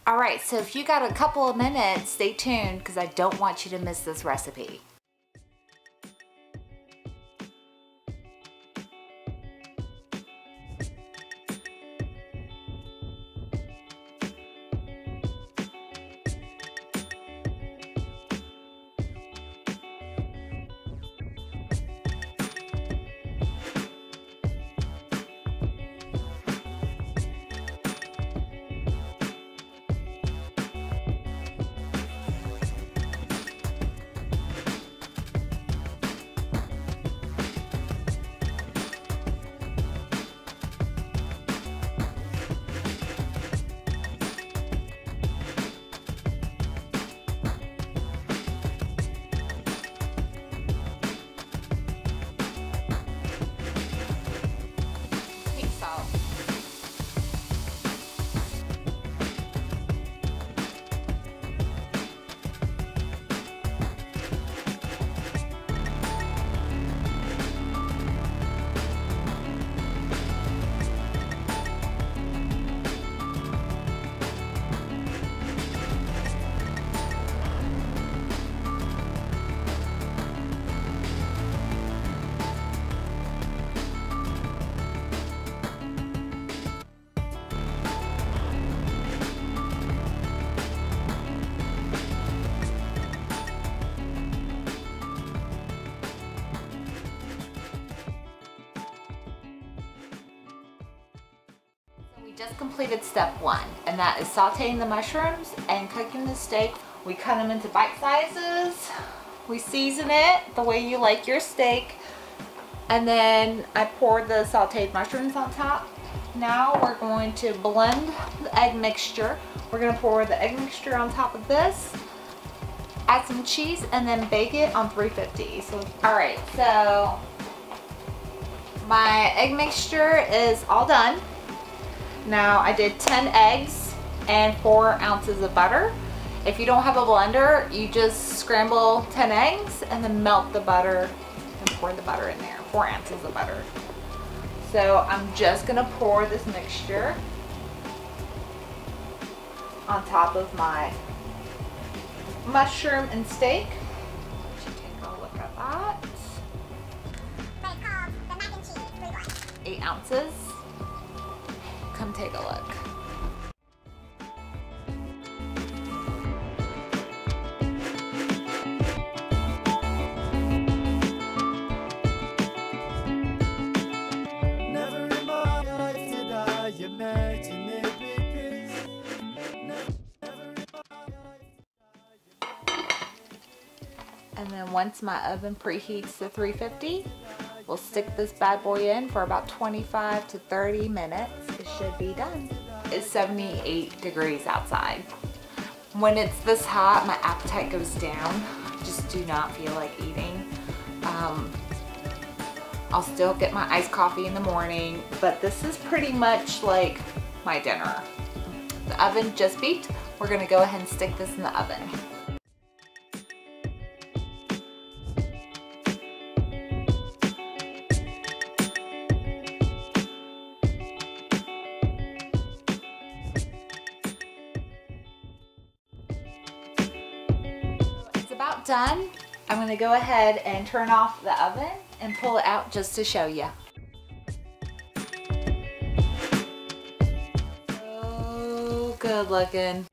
All right, so if you got a couple of minutes, stay tuned because I don't want you to miss this recipe. Just completed step one, and that is sauteing the mushrooms and cooking the steak. We cut them into bite sizes. We season it the way you like your steak, and then I poured the sauteed mushrooms on top. Now we're going to blend the egg mixture. We're going to pour the egg mixture on top of this, add some cheese, and then bake it on 350. So, all right, so my egg mixture is all done. Now I did 10 eggs and 4 ounces of butter. If you don't have a blender, you just scramble 10 eggs and then melt the butter and pour the butter in there, 4 ounces of butter. So I'm just gonna pour this mixture on top of my mushroom and steak. Take a look at that. 8 ounces. Come take a look. Never in my life did I imagine there'd be peace. Never in my life. And then once my oven preheats to 350, we'll stick this bad boy in for about 25 to 30 minutes. It should be done. It's 78 degrees outside. When it's this hot, my appetite goes down. I just do not feel like eating. I'll still get my iced coffee in the morning, but this is pretty much like my dinner. The oven just beeped. We're gonna go ahead and stick this in the oven. About done. I'm going to go ahead and turn off the oven and pull it out just to show you. So good looking.